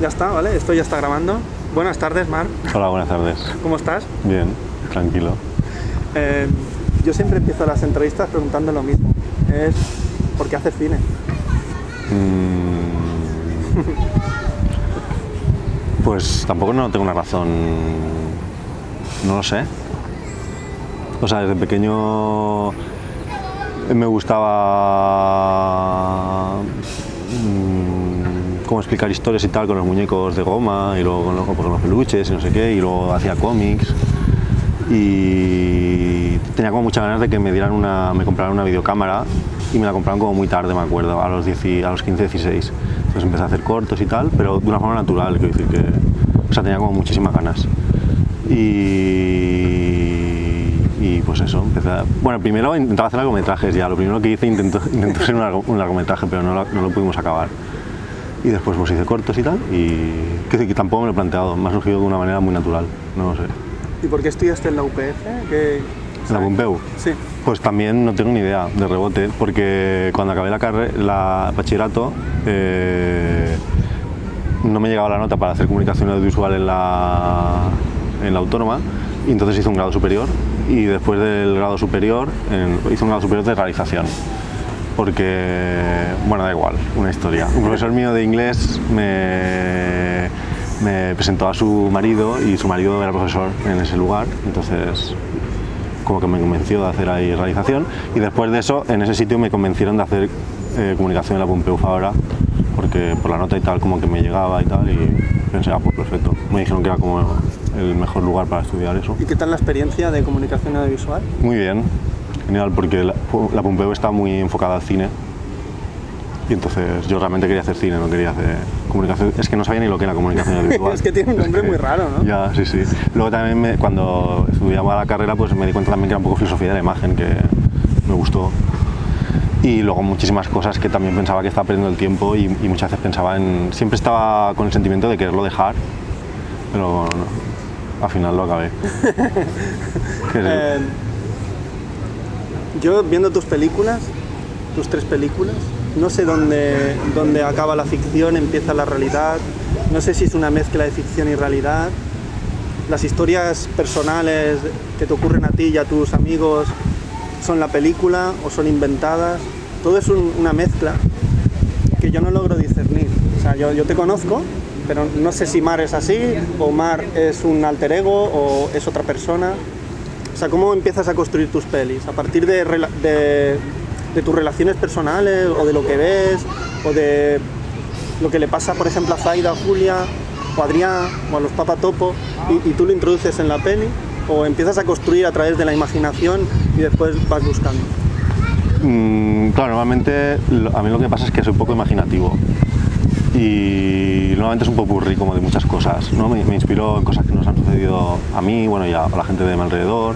Ya está, ¿vale? Esto ya está grabando. Buenas tardes, Marc. Hola, buenas tardes. ¿Cómo estás? Bien, tranquilo. Yo siempre empiezo las entrevistas preguntando lo mismo. Es ¿por qué haces cine? Pues tampoco no tengo una razón, no lo sé. O sea, desde pequeño me gustaba cómo explicar historias y tal con los muñecos de goma y luego con los peluches y no sé qué, y luego hacía cómics y tenía como muchas ganas de que me compraran una videocámara y me la compraron como muy tarde, me acuerdo, a los 15, 16. Entonces empecé a hacer cortos y tal, pero de una forma natural, quiero decir que, o sea, tenía como muchísimas ganas. Y pues eso, bueno, primero intentaba hacer largometrajes ya, lo primero que hice intentó ser un largometraje, pero no lo pudimos acabar. Y después pues hice cortos y tal, y que tampoco me lo he planteado, me ha surgido de una manera muy natural, no lo sé. ¿Y por qué estudiaste en la UPF? ¿En la Pompeu? Sí. Pues también no tengo ni idea, de rebote, porque cuando acabé la bachillerato no me llegaba la nota para hacer comunicación audiovisual en la autónoma, y entonces hice un grado superior, y después del grado superior hice un grado superior de realización. Porque, bueno, da igual, una historia. Un profesor mío de inglés me presentó a su marido y su marido era profesor en ese lugar, entonces como que me convenció de hacer ahí realización, y después de eso en ese sitio me convencieron de hacer comunicación en la Pompeu Fabra, porque por la nota y tal como que me llegaba y tal, y pensé, pues perfecto. Me dijeron que era como el mejor lugar para estudiar eso. ¿Y qué tal la experiencia de comunicación audiovisual? Muy bien. Genial, porque la Pompeu está muy enfocada al cine y entonces yo realmente quería hacer cine, no quería hacer comunicación. Es que no sabía ni lo que era comunicación audiovisual. Es que tiene un nombre muy raro, ¿no? Ya, sí, sí. Luego también cuando estudiaba la carrera pues me di cuenta también que era un poco filosofía de la imagen, que me gustó. Y luego muchísimas cosas que también pensaba que estaba perdiendo el tiempo y muchas veces pensaba siempre estaba con el sentimiento de quererlo dejar, pero no, al final lo acabé. Yo viendo tus películas, tus 3 películas, no sé dónde acaba la ficción, empieza la realidad, no sé si es una mezcla de ficción y realidad. Las historias personales que te ocurren a ti y a tus amigos son la película o son inventadas. Todo es una mezcla que yo no logro discernir. O sea, yo te conozco, pero no sé si Mar es así, o Mar es un alter ego, o es otra persona. O sea, ¿cómo empiezas a construir tus pelis? ¿A partir de tus relaciones personales, o de lo que ves, o de lo que le pasa, por ejemplo, a Zaida, a Julia, o a Adrián, o a los Papa Topo, y tú lo introduces en la peli? ¿O empiezas a construir a través de la imaginación y después vas buscando? Claro, normalmente a mí lo que pasa es que soy poco imaginativo. Y normalmente es un popurrí como de muchas cosas, ¿no? Me inspiro en cosas que nos han sucedido a mí, bueno, y a la gente de mi alrededor,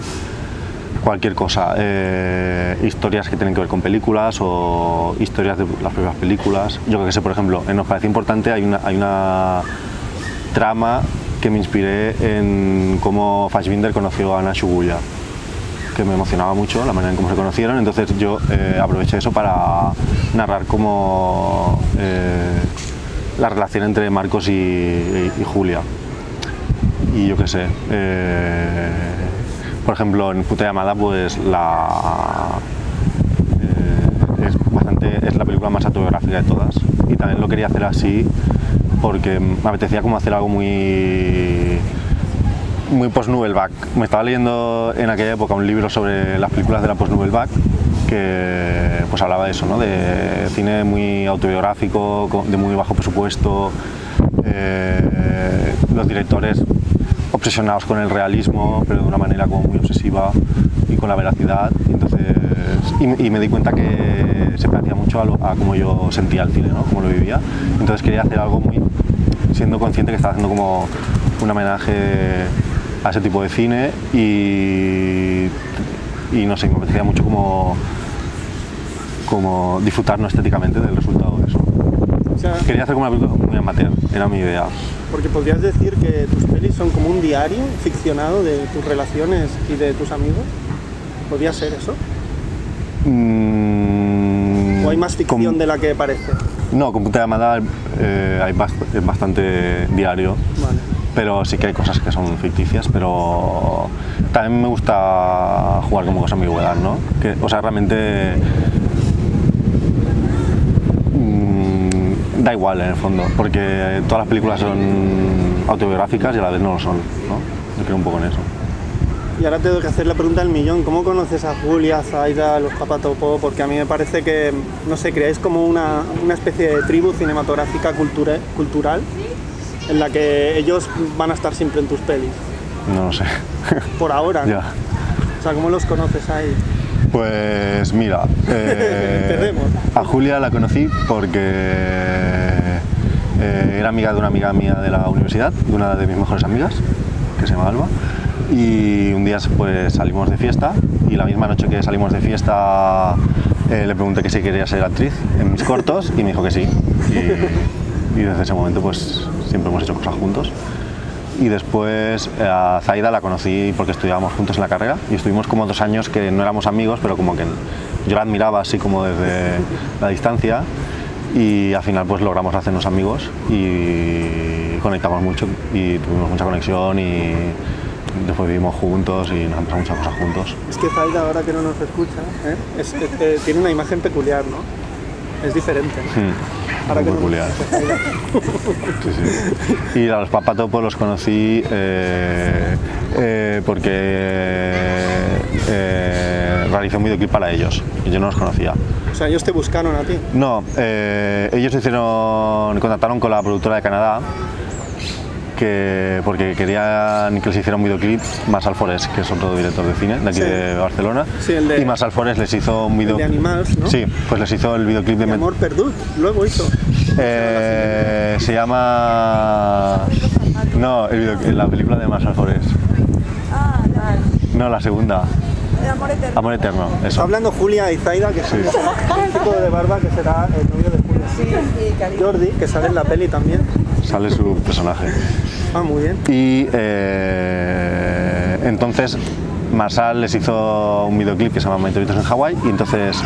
cualquier cosa, historias que tienen que ver con películas o historias de las propias películas. Yo creo que sé, por ejemplo, Nos parece importante, hay una trama que me inspiré en cómo Fassbinder conoció a Ana Shugulla, que me emocionaba mucho la manera en cómo se conocieron, entonces yo aproveché eso para narrar cómo la relación entre Marcos y Julia. Y yo qué sé, por ejemplo en Puta Llamada pues es la película más autobiográfica de todas, y también lo quería hacer así porque me apetecía como hacer algo muy post-Nouvelle Vague. Me estaba leyendo en aquella época un libro sobre las películas de la post-Nouvelle Vague que pues hablaba de eso, ¿no? De cine muy autobiográfico, de muy bajo presupuesto, los directores obsesionados con el realismo, pero de una manera como muy obsesiva y con la veracidad. Entonces, y me di cuenta que se parecía mucho a cómo yo sentía el cine, ¿no? Cómo lo vivía. Entonces quería hacer algo siendo consciente que estaba haciendo como un homenaje a ese tipo de cine y no sé, me apetecía mucho como disfrutar no estéticamente del resultado de eso. O sea, quería hacer como una película muy amateur, era mi idea. Porque podrías decir que tus pelis son como un diario ficcionado de tus relaciones y de tus amigos. ¿Podría ser eso? ¿O hay más ficción de la que parece? No, con punta de llamada es bastante diario. Vale. Pero sí que hay cosas que son ficticias, pero también me gusta jugar como con esa ambigüedad, ¿no? Que, o sea, realmente da igual en el fondo, porque todas las películas son autobiográficas y a la vez no lo son, ¿no? Yo creo un poco en eso. Y ahora tengo que hacer la pregunta del millón. ¿Cómo conoces a Julia, a Zaida, a los Papatopo? Porque a mí me parece que, no sé, creáis como una especie de tribu cinematográfica cultural en la que ellos van a estar siempre en tus pelis. No lo sé. Por ahora, ¿no? Ya. O sea, ¿cómo los conoces ahí? Pues mira, Empecemos. a Julia la conocí porque era amiga de una amiga mía de la universidad, de una de mis mejores amigas, que se llama Alba, y un día pues salimos de fiesta y la misma noche que salimos de fiesta le pregunté que si quería ser actriz en mis cortos y me dijo que sí, y desde ese momento pues siempre hemos hecho cosas juntos. Y después a Zaida la conocí porque estudiábamos juntos en la carrera y estuvimos como 2 años que no éramos amigos, pero como que yo la admiraba así como desde la distancia, y al final pues logramos hacernos amigos y conectamos mucho y tuvimos mucha conexión y después vivimos juntos y nos han pasado muchas cosas juntos. Es que Zaida, ahora que no nos escucha, tiene una imagen peculiar, ¿no? Es diferente. Ahora Muy que peculiar. Sí, sí. Y a los Papatopo los conocí porque realicé un videoclip para ellos y yo no los conocía. O sea, ellos te buscaron a ti. No, ellos contactaron con la productora de Canadá porque querían que les hiciera un videoclip. Marçal Forés, que es otro director de cine de aquí de Barcelona, y Marçal Forés les hizo un videoclip de Animals, ¿no? Sí, pues les hizo el videoclip de Amor Perdut, luego hizo. Se llama... No, la película de Marçal Forés. No, la segunda. Amor Eterno. Amor Eterno, Está eso. hablando Julia y Zaida, que son un tipo de barba que será el novio de Julia. Sí, y cariño. Jordi, que sale en la peli también. Sale su personaje. Ah, muy bien. Y entonces Marçal les hizo un videoclip que se llama Meteoritos en Hawái, y entonces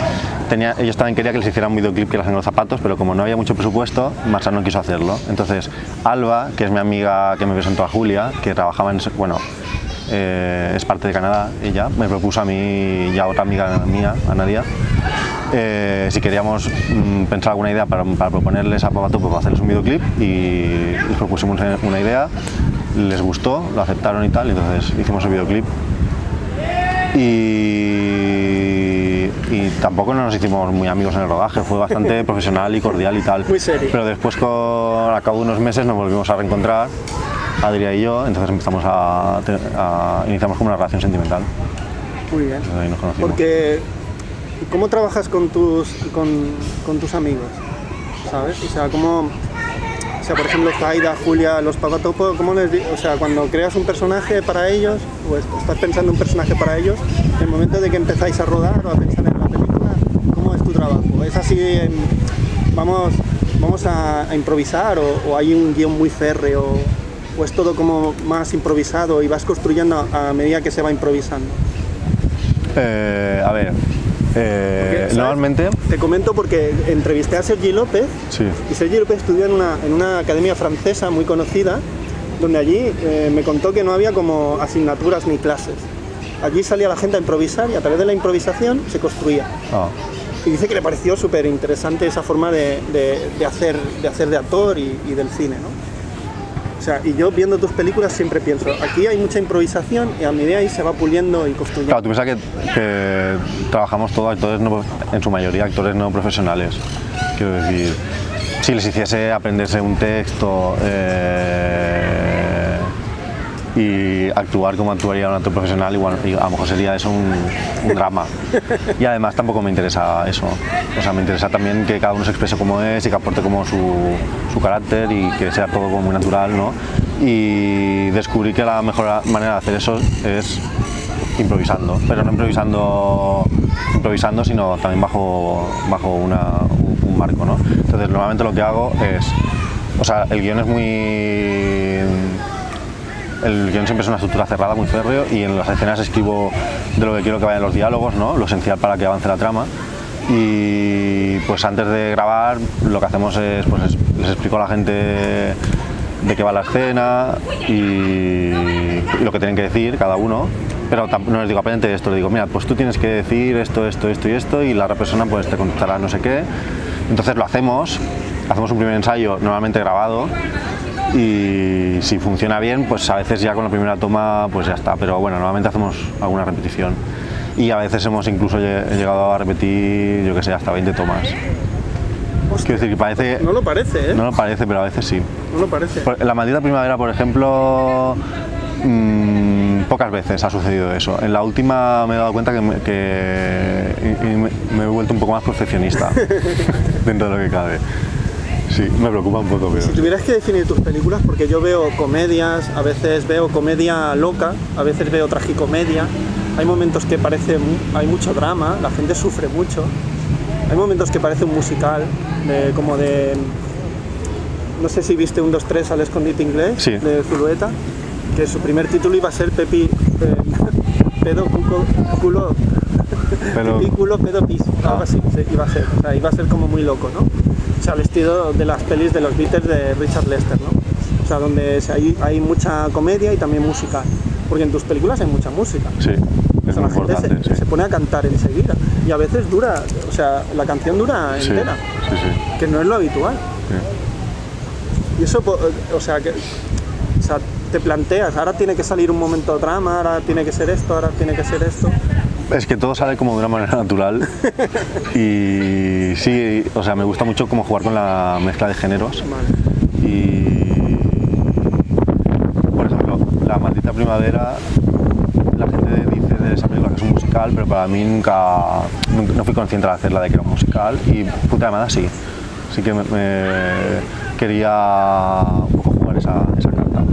ellos también querían que les hicieran un videoclip que les en los zapatos, pero como no había mucho presupuesto, Marçal no quiso hacerlo. Entonces Alba, que es mi amiga que me presentó a Julia, que trabajaba en... Bueno, es parte de Canadá, ella me propuso a mí y a otra amiga mía, a Nadia, si queríamos pensar alguna idea para proponerles a Papatopo para hacerles un videoclip, y les propusimos una idea, les gustó, lo aceptaron y tal, y entonces hicimos el videoclip. Y tampoco nos hicimos muy amigos en el rodaje, fue bastante profesional y cordial y tal. Muy serio. Pero después, a cabo de unos meses, nos volvimos a reencontrar, Adrià y yo, entonces empezamos iniciamos como una relación sentimental. Muy bien. Entonces ahí nos conocimos. Porque, ¿cómo trabajas con tus amigos? ¿Sabes? O sea, por ejemplo, Zaida, Julia, los Papatopo, o sea, cuando creas un personaje para ellos, o estás pensando un personaje para ellos, en el momento de que empezáis a rodar o a pensar en la película, ¿cómo es tu trabajo? ¿Es así, vamos a improvisar, o hay un guión muy férreo, o es todo como más improvisado y vas construyendo a medida que se va improvisando? A ver, ¿sabes? normalmente... Te comento porque entrevisté a Sergi López, Sí. y Sergi López estudió en una academia francesa muy conocida, donde allí me contó que no había como asignaturas ni clases. Allí salía la gente a improvisar y a través de la improvisación se construía. Ah. Y dice que le pareció súper interesante esa forma de hacer de actor y del cine, ¿no? O sea, y yo viendo tus películas siempre pienso, aquí hay mucha improvisación y a medida ahí se va puliendo y construyendo. Claro, tú piensas que trabajamos todos actores, en su mayoría actores no profesionales. Quiero decir, si les hiciese aprenderse un texto y actuar como actuaría un actor profesional, igual a lo mejor sería eso un drama. Y además tampoco me interesa eso. O sea, me interesa también que cada uno se exprese como es y que aporte como su carácter y que sea todo como muy natural, ¿no? Y descubrí que la mejor manera de hacer eso es improvisando, pero no improvisando, sino también bajo un marco, ¿no? Entonces normalmente lo que hago es, o sea, el guión siempre es una estructura cerrada, muy férreo, y en las escenas escribo de lo que quiero que vayan los diálogos, ¿no? Lo esencial para que avance la trama, Y pues antes de grabar lo que hacemos es, pues les explico a la gente de qué va la escena y lo que tienen que decir cada uno, pero no les digo aprende esto, les digo mira, pues tú tienes que decir esto, esto, esto y esto, y la otra persona pues te contestará no sé qué. Entonces lo hacemos un primer ensayo normalmente grabado, y si funciona bien pues a veces ya con la primera toma pues ya está, pero bueno, normalmente hacemos alguna repetición y a veces hemos incluso llegado a repetir, yo que sé, hasta 20 tomas. Quiero decir que parece... No lo parece, ¿eh? No lo parece, pero a veces sí. No lo parece. En La maldita primavera, por ejemplo, pocas veces ha sucedido eso. En la última me he dado cuenta que me he vuelto un poco más perfeccionista dentro de lo que cabe. Sí, me preocupa un poco, pero... Si tuvieras que definir tus películas, porque yo veo comedias, a veces veo comedia loca, a veces veo tragicomedia, hay momentos que hay mucho drama, la gente sufre mucho, hay momentos que parece un musical, no sé si viste 1, 2, 3 al escondite inglés, sí, de Zulueta, que su primer título iba a ser Pepi, pedo, culo, Pepi, culo, pedo, pis, algo así, iba a ser, o sea, iba a ser como muy loco, ¿no? O sea, al estilo de las pelis de los Beatles de Richard Lester, ¿no? O sea, donde hay mucha comedia y también musical, porque en tus películas hay mucha música. Sí, es muy importante. Se pone a cantar enseguida y a veces dura, o sea, la canción dura entera, sí, sí. Que no es lo habitual. Sí. Y eso, o sea, te planteas, ahora tiene que salir un momento de drama, ahora tiene que ser esto, ahora tiene que ser esto. Es que todo sale como de una manera natural y sí, o sea, me gusta mucho como jugar con la mezcla de géneros. Vale. Y, por ejemplo, La maldita primavera, la gente dice de esa película que es un musical, pero para mí no fui consciente al hacerla de que era un musical, y Puta llamada sí que me quería un poco jugar esa carta.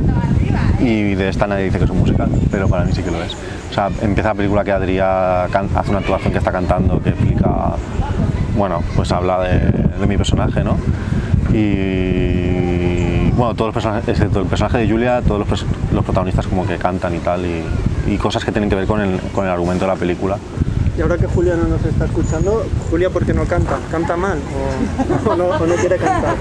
Y de esta nadie dice que es un musical, pero para mí sí que lo es. O sea, empieza la película que Adrià hace una actuación que está cantando, que explica, bueno, pues habla de mi personaje, ¿no? Y bueno, todos los personajes, excepto el personaje de Julia, todos los protagonistas como que cantan y tal, y cosas que tienen que ver con el argumento de la película. Y ahora que Julia no nos está escuchando, Julia, ¿por qué no canta? ¿Canta mal o no quiere cantar?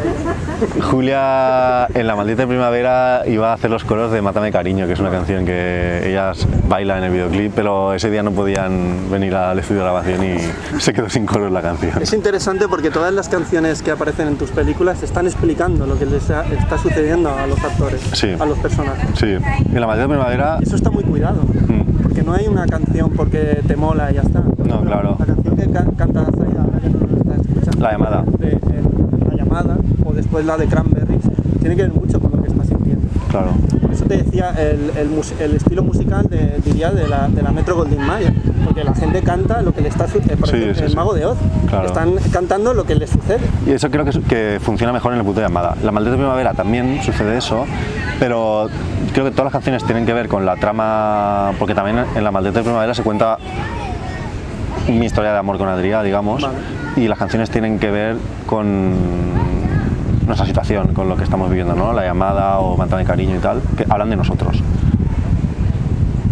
Julia, en La maldita primavera, iba a hacer los coros de Mátame cariño, que es una canción que ellas bailan en el videoclip, pero ese día no podían venir al estudio de grabación y se quedó sin coros la canción. Es interesante porque todas las canciones que aparecen en tus películas están explicando lo que les está sucediendo a los actores, sí, a los personajes. Sí, en La maldita primavera... Eso está muy cuidado, porque no hay una canción porque te mola y ya está. No, claro. La canción que canta Zaida, ahora que no lo estás escuchando, La llamada. La llamada, o después la de Cranberries, tiene que ver mucho con lo que estás sintiendo. Claro. Por eso te decía el estilo musical diría de la Metro Goldwyn Mayer, porque la gente canta lo que le está sucediendo. Por ejemplo, el Mago de Oz, claro, están cantando lo que les sucede. Y eso creo que funciona mejor en el Puta llamada. La maldita primavera también sucede eso, pero creo que todas las canciones tienen que ver con la trama, porque también en La maldita primavera se cuenta mi historia de amor con Adrià, digamos, vale, y las canciones tienen que ver con nuestra situación, con lo que estamos viviendo, ¿no? La llamada o Mátame cariño y tal, que hablan de nosotros.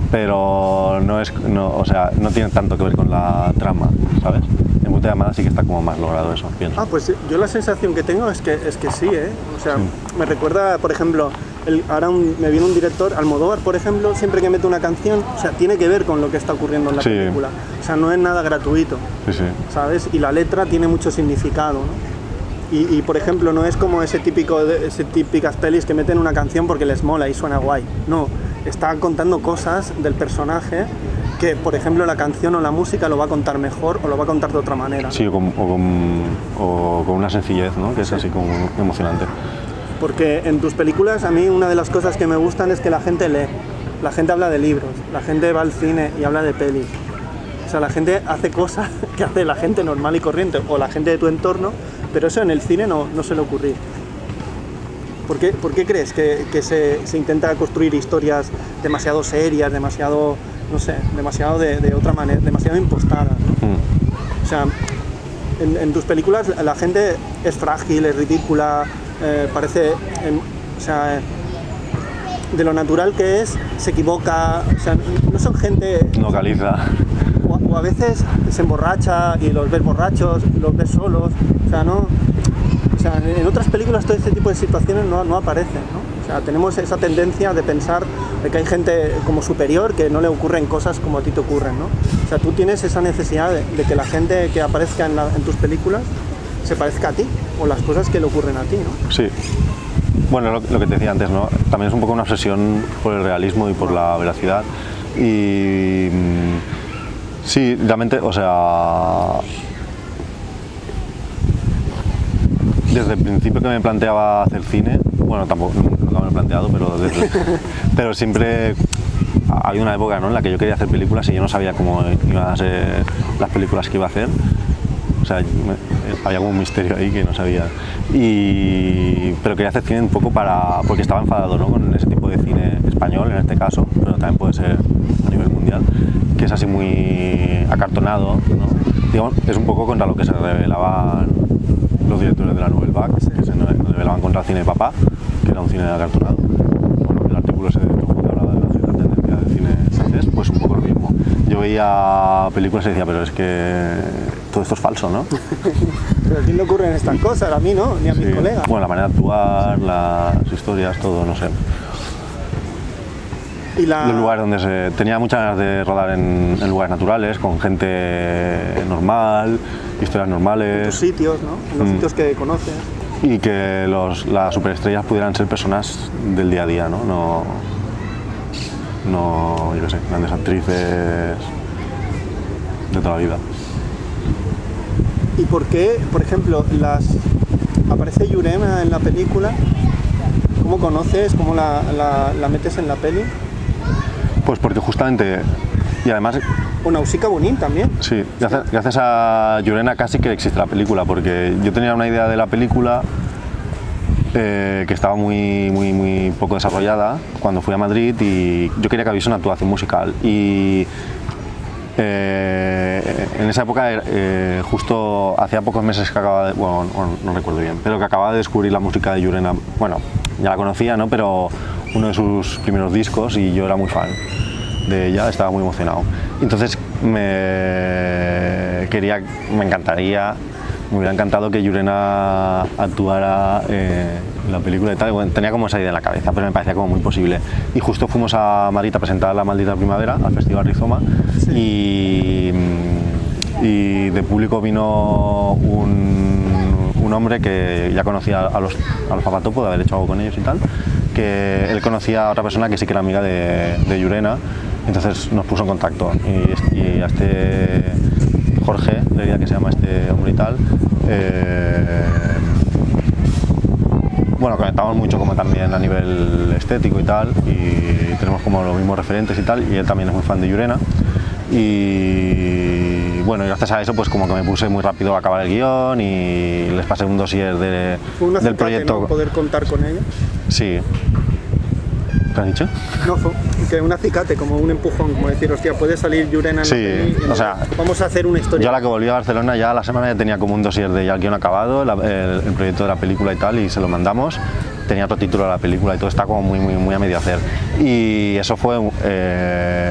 Pero o sea, no tiene tanto que ver con la trama, ¿sabes? En Puta llamada sí que está como más logrado eso, pienso. Pues yo la sensación que tengo es que sí, ¿eh? O sea, sí, me recuerda, por ejemplo, me viene un director, Almodóvar, por ejemplo, siempre que mete una canción, o sea, tiene que ver con lo que está ocurriendo en la película. O sea, no es nada gratuito, ¿sabes? Y la letra tiene mucho significado, ¿no? Y por ejemplo, no es como ese típicas pelis que meten una canción porque les mola y suena guay. No, está contando cosas del personaje que, por ejemplo, la canción o la música lo va a contar mejor o lo va a contar de otra manera. Sí, o con una sencillez, ¿no? Que es así como emocionante. Porque en tus películas, a mí una de las cosas que me gustan es que la gente lee, la gente habla de libros, la gente va al cine y habla de pelis. O sea, la gente hace cosas que hace la gente normal y corriente o la gente de tu entorno, pero eso en el cine no suele ocurrir. ¿Por qué crees que se intenta construir historias demasiado serias, demasiado, no sé, demasiado de otra manera, demasiado impostadas, ¿no? O sea, en tus películas la gente es frágil, es ridícula, parece, o sea, de lo natural que es, se equivoca, o sea, no son gente... No caliza. O a veces se emborracha y los ves borrachos, los ves solos, o sea, no... O sea, en otras películas todo este tipo de situaciones no aparecen, ¿no? O sea, tenemos esa tendencia de pensar de que hay gente como superior que no le ocurren cosas como a ti te ocurren, ¿no? O sea, tú tienes esa necesidad de que la gente que aparezca en tus películas se parezca a ti, o las cosas que le ocurren a ti, ¿no? Sí. Bueno, lo que te decía antes, ¿no? También es un poco una obsesión por el realismo y por la veracidad. Y sí, realmente, o sea, desde el principio que me planteaba hacer cine, bueno, tampoco nunca me lo he planteado, pero siempre ha habido una época, ¿no?, en la que yo quería hacer películas y yo no sabía cómo iban a ser las películas que iba a hacer. O sea, había como un misterio ahí que no sabía. Pero quería hacer cine un poco porque estaba enfadado, ¿no?, con ese tipo de cine español en este caso, pero también puede ser a nivel mundial, que es así muy acartonado, ¿no? Digamos, es un poco contra lo que se rebelaban los directores de la Nouvelle Vague, que se rebelaban contra el cine de papá, que era un cine acartonado. Bueno, el artículo ese de que hablaba de la tendencia del cine francés, pues un poco lo mismo. Yo veía películas y decía, pero es que todo esto es falso, ¿no? Pero a ti no ocurren estas cosas, a mí no, ni a mis colegas. Bueno, la manera de actuar, las historias, todo, no sé. Y Los lugares donde tenía muchas ganas de rodar en lugares naturales, con gente normal, historias normales. En tus sitios, ¿no? En los sitios que conoces. Y que las superestrellas pudieran ser personas del día a día, ¿no? No, yo qué sé, grandes actrices de toda la vida. ¿Y por qué, por ejemplo, aparece Yurena en la película? ¿Cómo conoces? ¿Cómo la metes en la peli? Pues porque justamente, y además... O Nausicaa Bonin también. Sí, gracias a Yurena casi que existe la película, porque yo tenía una idea de la película que estaba muy poco desarrollada cuando fui a Madrid, y yo quería que hubiese una actuación musical. Y en esa época, justo hacía pocos meses que acababa de... Bueno, no recuerdo bien, pero que acababa de descubrir la música de Yurena. Bueno, ya la conocía, ¿no?, pero uno de sus primeros discos, y yo era muy fan de ella, estaba muy emocionado. Entonces me hubiera encantado que Yurena actuara en la película y tal. Bueno, tenía como esa idea en la cabeza, pero me parecía como muy posible. Y justo fuimos a Madrid a presentar La Maldita Primavera al Festival Rizoma, sí. Y de público vino un hombre que ya conocía a los Papatopo, de haber hecho algo con ellos y tal, que él conocía a otra persona que sí que era amiga de Yurena. Entonces nos puso en contacto, y a este Jorge, le diría que se llama este hombre y tal, bueno, conectamos mucho como también a nivel estético y tal, y tenemos como los mismos referentes y tal, y él también es muy fan de Yurena. Y bueno, y gracias a eso pues como que me puse muy rápido a acabar el guión y les pasé un dossier del proyecto. ¿No? Poder contar con ella. Sí. ¿Qué has dicho? No, que un acicate, como un empujón, como decir, hostia, puede salir Yurena en la peli, o sea, vamos a hacer una historia. Yo a la que volví a Barcelona ya a la semana ya tenía como un dossier de ya el guión acabado, el proyecto de la película y tal, y se lo mandamos. Tenía otro título de la película y todo está como muy a medio hacer. Y eso fue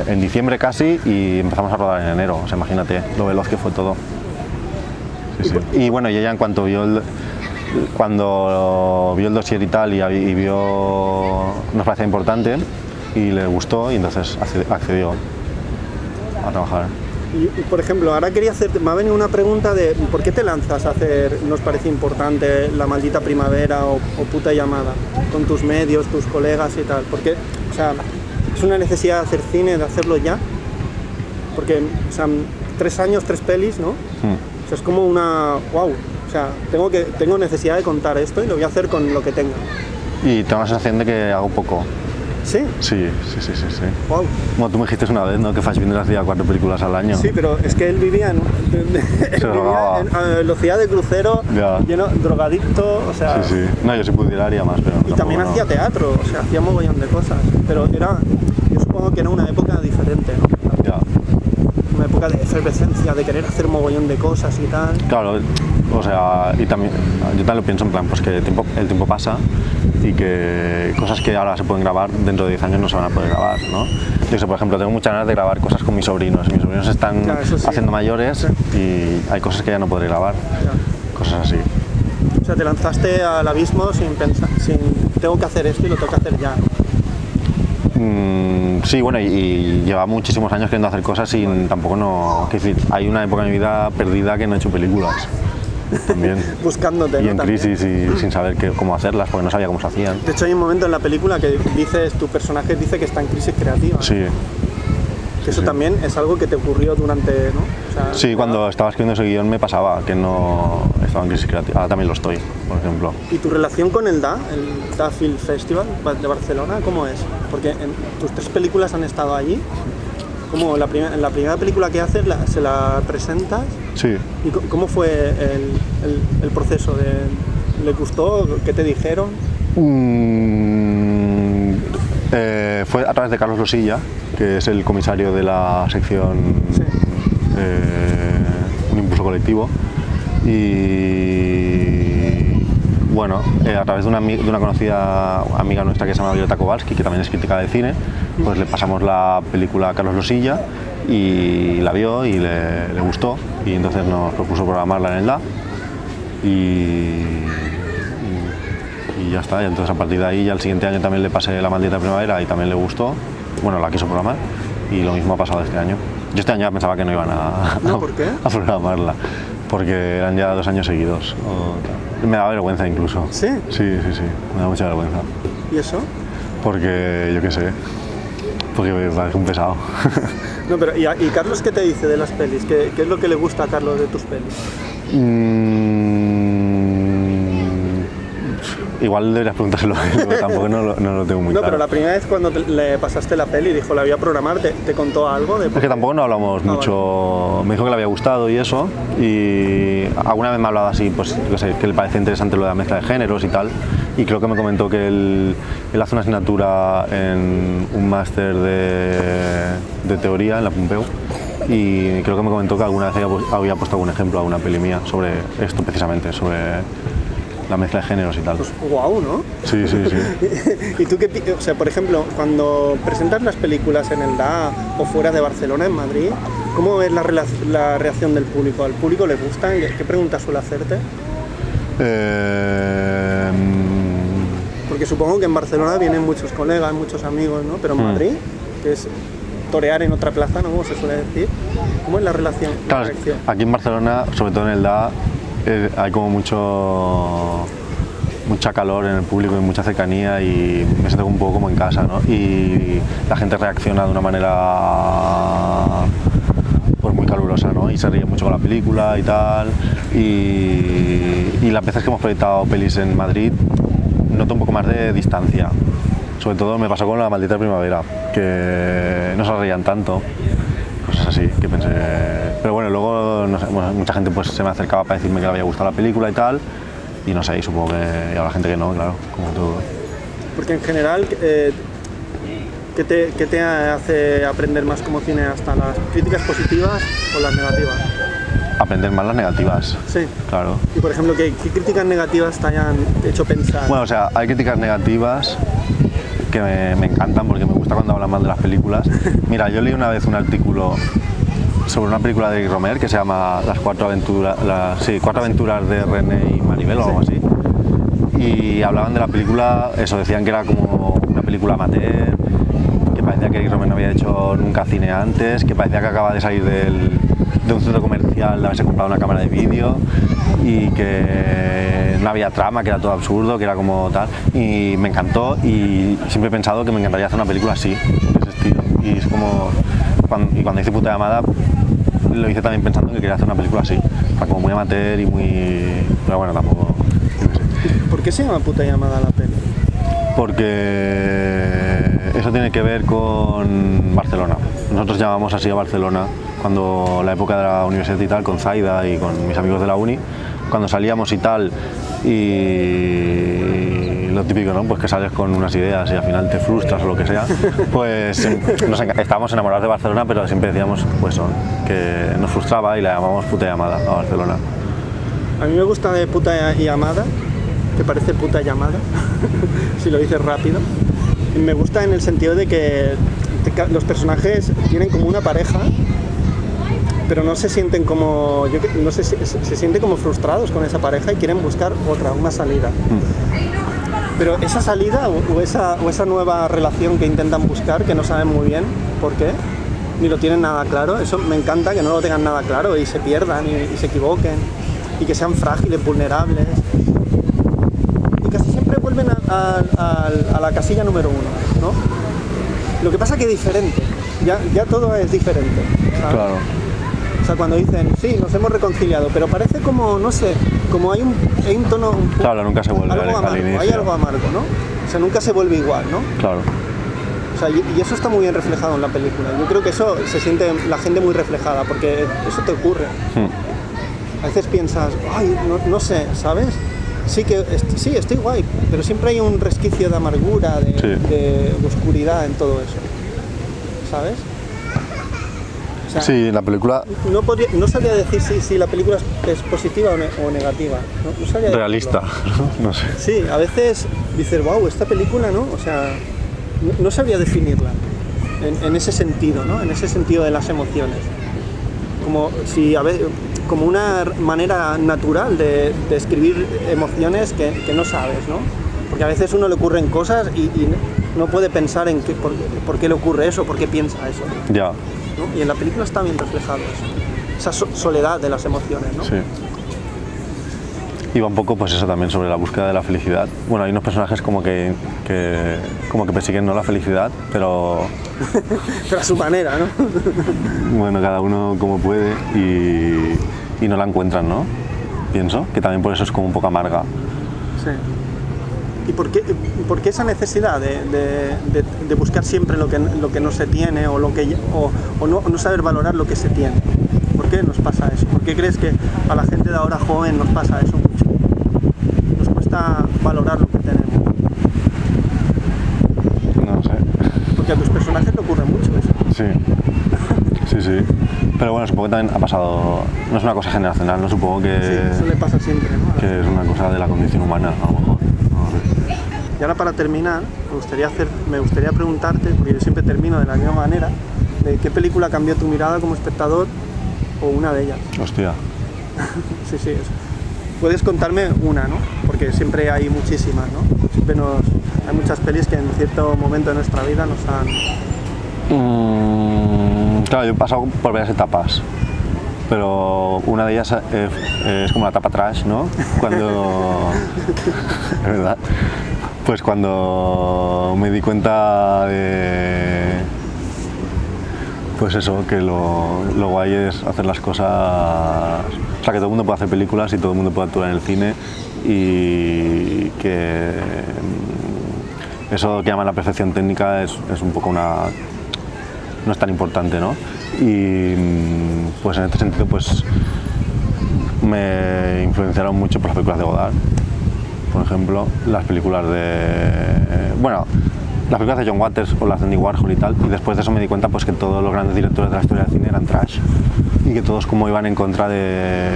en diciembre casi, y empezamos a rodar en enero. O sea, imagínate lo veloz que fue todo. Sí, sí. Y bueno, y ella en cuanto cuando vio el dossier y tal y vio, nos parecía importante y le gustó, y entonces accedió a trabajar. Y por ejemplo, ahora me ha venido una pregunta de ¿por qué te lanzas a hacer, nos parece importante, La Maldita Primavera o Puta Llamada, con tus medios, tus colegas y tal? Porque, o sea, es una necesidad de hacer cine, de hacerlo ya, porque, o sea, 3 años, 3 pelis, ¿no? O sea, es como una, wow, o sea, tengo necesidad de contar esto y lo voy a hacer con lo que tenga. Y tengo la sensación de que hago poco. ¿Sí? Sí. Wow. Bueno, tú me dijiste una vez, ¿no?, que Fassbinder hacía 4 películas al año. Sí, pero es que él vivía a velocidad de crucero, lleno, drogadicto, o sea... Sí. No, yo si pudiera haría más, pero... Y también hacía teatro, o sea, hacía mogollón de cosas, pero yo supongo que era una época diferente, ¿no? Ya. una época de efervescencia, de querer hacer mogollón de cosas y tal. Claro, o sea, y también, yo también lo pienso en plan, pues que el tiempo pasa y que cosas que ahora se pueden grabar dentro de 10 años no se van a poder grabar, ¿no? Yo sé, por ejemplo, tengo muchas ganas de grabar cosas con mis sobrinos están Claro, eso sí. haciendo mayores y hay cosas que ya no podré grabar, Ya. cosas así. O sea, te lanzaste al abismo sin pensar, tengo que hacer esto y lo tengo que hacer ya. Sí, bueno, y lleva muchísimos años queriendo hacer cosas y tampoco no... Es decir, hay una época de mi vida perdida que no he hecho películas también. Buscándote, Y ¿no? en También. crisis y sin saber cómo hacerlas, porque no sabía cómo se hacían. De hecho, hay un momento en la película que tu personaje dice que está en crisis creativa. Sí, Que eso sí. también es algo que te ocurrió durante, ¿no? O sea, sí, cuando estaba escribiendo ese guión me pasaba que no estaba en crisis creativa. Ahora también lo estoy, por ejemplo. ¿Y tu relación con el DA Film Festival de Barcelona, cómo es? Porque en tus 3 películas han estado allí. ¿Cómo en la primera película que haces se la presentas? Sí. ¿Y cómo fue el proceso? ¿Le gustó? ¿Qué te dijeron? Fue a través de Carlos Losilla, que es el comisario de la sección Sí. Un impulso colectivo, y bueno, a través de una conocida amiga nuestra que se llama Violeta Kowalski, que también es crítica de cine, pues le pasamos la película a Carlos Losilla y la vio y le gustó, y entonces nos propuso programarla en el DA y ya está. Y entonces a partir de ahí ya el siguiente año también le pasé La maldita primavera y también le gustó, bueno, la quiso programar, y lo mismo ha pasado este año. Yo este año ya pensaba que no iban ¿No? ¿Por qué? a programarla, porque eran ya 2 años seguidos. Me da vergüenza incluso. ¿Sí? Sí, me da mucha vergüenza. ¿Y eso? Porque, yo qué sé, porque me parece un pesado. No, pero ¿y Carlos qué te dice de las pelis? ¿Qué es lo que le gusta a Carlos de tus pelis? Igual deberías preguntárselo a él, porque tampoco no lo tengo muy No, claro. pero la primera vez cuando le pasaste la peli y dijo la voy a programar, ¿te contó algo? Es que tampoco no hablamos mucho. Me dijo que le había gustado y eso, y alguna vez me ha hablado así, pues yo qué sé, que le parece interesante lo de la mezcla de géneros y tal, y creo que me comentó que él hace una asignatura en un máster de teoría en la Pompeu, y creo que me comentó que alguna vez había puesto algún ejemplo a una peli mía sobre esto precisamente, sobre la mezcla de géneros y tal. Pues guau, ¿no? Sí. ¿Y tú qué, o sea, por ejemplo, cuando presentas las películas en el DA o fuera de Barcelona, en Madrid, ¿cómo ves la reacción del público? ¿Al público le gusta? ¿Qué preguntas suele hacerte? Porque supongo que en Barcelona vienen muchos colegas, muchos amigos, ¿no? Pero en Madrid, que es torear en otra plaza, ¿no? Como se suele decir. ¿Cómo es la relación? Claro, la reacción? aquí en Barcelona, sobre todo en el DA, hay como mucha calor en el público y mucha cercanía, y me siento un poco como en casa, ¿no? Y la gente reacciona de una manera pues muy calurosa, ¿no? Y se ríe mucho con la película y tal, y las veces que hemos proyectado pelis en Madrid noto un poco más de distancia. Sobre todo me pasó con La maldita primavera, que no se reían tanto, cosas así, que pensé... Pero bueno, luego no sé, mucha gente pues se me acercaba para decirme que le había gustado la película y tal, y no sé, y supongo que habrá gente que no, claro, como todo. Porque en general, ¿qué te hace aprender más como cineasta? ¿Las críticas positivas o las negativas? Aprender más las negativas. Sí. Claro. Y por ejemplo, ¿qué críticas negativas te hayan hecho pensar? Bueno, o sea, hay críticas negativas que me encantan porque me gusta cuando hablan mal de las películas. Mira, yo leí una vez un artículo sobre una película de Eric Romer que se llama Las cuatro aventuras de René y Maribel o algo así. Y hablaban de la película, eso, decían que era como una película amateur, que parecía que Eric Romer no había hecho nunca cine antes, que parecía que acaba de salir de un centro comercial de haberse comprado una cámara de vídeo, y que no había trama, que era todo absurdo, que era como tal, y me encantó, y siempre he pensado que me encantaría hacer una película así, de ese estilo, y es como, cuando hice Puta Llamada, lo hice también pensando que quería hacer una película así, o sea, como muy amateur y muy... pero bueno, tampoco... yo qué sé. ¿Por qué se llama Puta Llamada la peli? Porque eso tiene que ver con Barcelona. Nosotros llamamos así a Barcelona cuando la época de la universidad y tal, con Zaida y con mis amigos de la uni, cuando salíamos y tal, y lo típico, ¿no? Pues que sales con unas ideas y al final te frustras o lo que sea. Pues estábamos enamorados de Barcelona, pero siempre decíamos pues que nos frustraba y la llamamos puta llamada a Barcelona. A mí me gusta de puta llamada, que parece puta llamada, si lo dices rápido. Y me gusta en el sentido de que los personajes tienen como una pareja, pero no se sienten como, no sé, se sienten como frustrados con esa pareja y quieren buscar una salida. Pero esa salida o esa nueva relación que intentan buscar, que no saben muy bien por qué, ni lo tienen nada claro, eso me encanta, que no lo tengan nada claro y se pierdan y se equivoquen y que sean frágiles, vulnerables. Y casi siempre vuelven a la casilla número 1, ¿no? Lo que pasa que es diferente, ya todo es diferente, ¿sabes? Claro. O sea, cuando dicen, sí, nos hemos reconciliado, pero parece como, no sé, como hay un tono... Claro, nunca se vuelve al inicio. Hay algo amargo, ¿no? O sea, nunca se vuelve igual, ¿no? Claro. O sea, y eso está muy bien reflejado en la película. Yo creo que eso se siente la gente muy reflejada, porque eso te ocurre. A veces piensas, ay, no sé, ¿sabes? Sí, estoy guay, pero siempre hay un resquicio de amargura, de oscuridad en todo eso, ¿sabes? O sea, Sí, la película... No sabría decir si la película es positiva o negativa. No sabría realista, ¿no? No sé. Sí, a veces dices, wow, esta película, ¿no? O sea, no sabría definirla en ese sentido, ¿no? En ese sentido de las emociones. Como una manera natural de escribir emociones que no sabes, ¿no? Porque a veces uno le ocurren cosas y no puede pensar en por qué le ocurre eso, por qué piensa eso. Ya. ¿No? Y en la película está bien reflejado eso. Esa soledad de las emociones, ¿no? Sí. Y va un poco pues eso también sobre la búsqueda de la felicidad. Bueno, hay unos personajes como que persiguen no la felicidad, pero a su manera, ¿no? bueno, cada uno como puede y no la encuentran, ¿no? Pienso que también por eso es como un poco amarga. Sí. ¿Y por qué esa necesidad de buscar siempre lo que no se tiene o no saber valorar lo que se tiene? ¿Por qué nos pasa eso? ¿Por qué crees que a la gente de ahora joven nos pasa eso mucho? Nos cuesta valorar lo que tenemos. No sé. Porque a tus personajes le ocurre mucho eso. Sí. Pero bueno, supongo que también ha pasado, no es una cosa generacional, ¿no? Supongo que... Sí, eso le pasa siempre, ¿no? Que es una cosa de la condición humana, a lo mejor. No sé. Y ahora para terminar, me gustaría preguntarte, porque yo siempre termino de la misma manera, de qué película cambió tu mirada como espectador o una de ellas. Hostia. Sí, eso. Puedes contarme una, ¿no? Porque siempre hay muchísimas, ¿no? Siempre hay muchas pelis que en cierto momento de nuestra vida nos han... Claro, yo he pasado por varias etapas, pero una de ellas es como la etapa trash, ¿no? Cuando... es verdad. Pues cuando me di cuenta de... Pues eso, que lo guay es hacer las cosas... O sea, que todo el mundo puede hacer películas y todo el mundo puede actuar en el cine y que eso que llaman la perfección técnica es un poco no es tan importante, ¿no? Y pues en este sentido pues me influenciaron mucho por las películas de Godard, por ejemplo, las películas de John Waters o las de Andy Warhol y tal, y después de eso me di cuenta pues que todos los grandes directores de la historia del cine eran trash y que todos como iban en contra del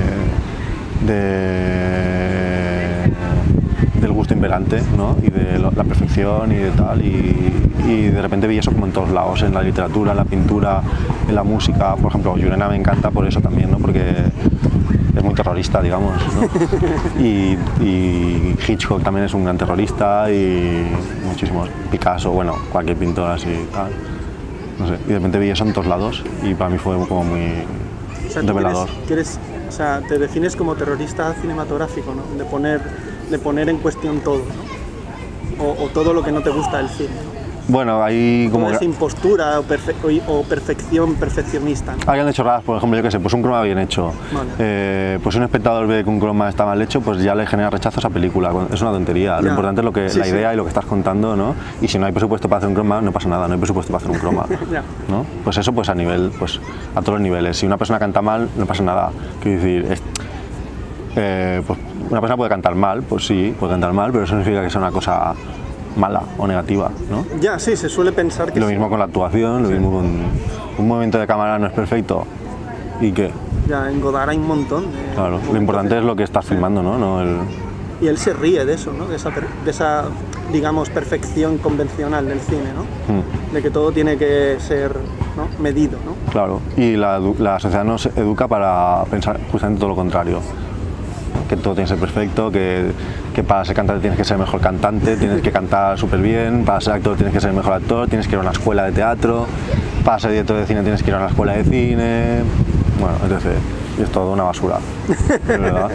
gusto imperante, ¿no? Y de la perfección y de tal, y de repente vi eso como en todos lados, en la literatura, en la pintura, en la música. Por ejemplo, Llurena me encanta por eso también, ¿no? Porque es muy terrorista, digamos, ¿no? y Hitchcock también es un gran terrorista y muchísimos, Picasso, bueno, cualquier pintor así tal, no sé, y de repente vi eso en todos lados y para mí fue como muy revelador. O sea, te defines como terrorista cinematográfico, ¿no? De poner en cuestión todo, ¿no? O todo lo que no te gusta del cine, ¿no? Bueno, hay como... esa impostura o perfección perfeccionista, ¿no? Hayan hecho raras, por ejemplo, yo qué sé, pues un croma bien hecho. Vale. Pues si un espectador ve que un croma está mal hecho, pues ya le genera rechazo a esa película. Es una tontería. Lo importante es la idea y lo que estás contando, ¿no? Y si no hay presupuesto para hacer un croma, no pasa nada, no hay presupuesto para hacer un croma. ¿No? Pues eso pues a todos los niveles. Si una persona canta mal, no pasa nada. Quiero decir, pues Una persona puede cantar mal, pues sí, puede cantar mal, pero eso no significa que sea una cosa mala o negativa, ¿no? Ya, sí, se suele pensar que Lo sí. mismo con la actuación, lo mismo con un movimiento de cámara no es perfecto. ¿Y qué? Ya, en Godard hay un montón. Claro, lo importante es lo que estás filmando, ¿no? No el... Y él se ríe de eso, ¿no? De esa, digamos, perfección convencional del cine, ¿no? De que todo tiene que ser, ¿no?, medido, ¿no? Claro, y la sociedad nos educa para pensar justamente todo lo contrario. Que todo tiene que ser perfecto, que para ser cantante tienes que ser el mejor cantante, tienes que cantar súper bien, para ser actor tienes que ser el mejor actor, tienes que ir a una escuela de teatro, para ser director de cine tienes que ir a una escuela de cine, bueno, etc. Y es todo una basura, de verdad.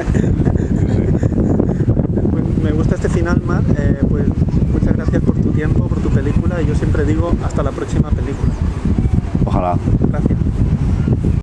Me gusta este final, Mar. Pues muchas gracias por tu tiempo, por tu película, y yo siempre digo hasta la próxima película. Ojalá. Gracias.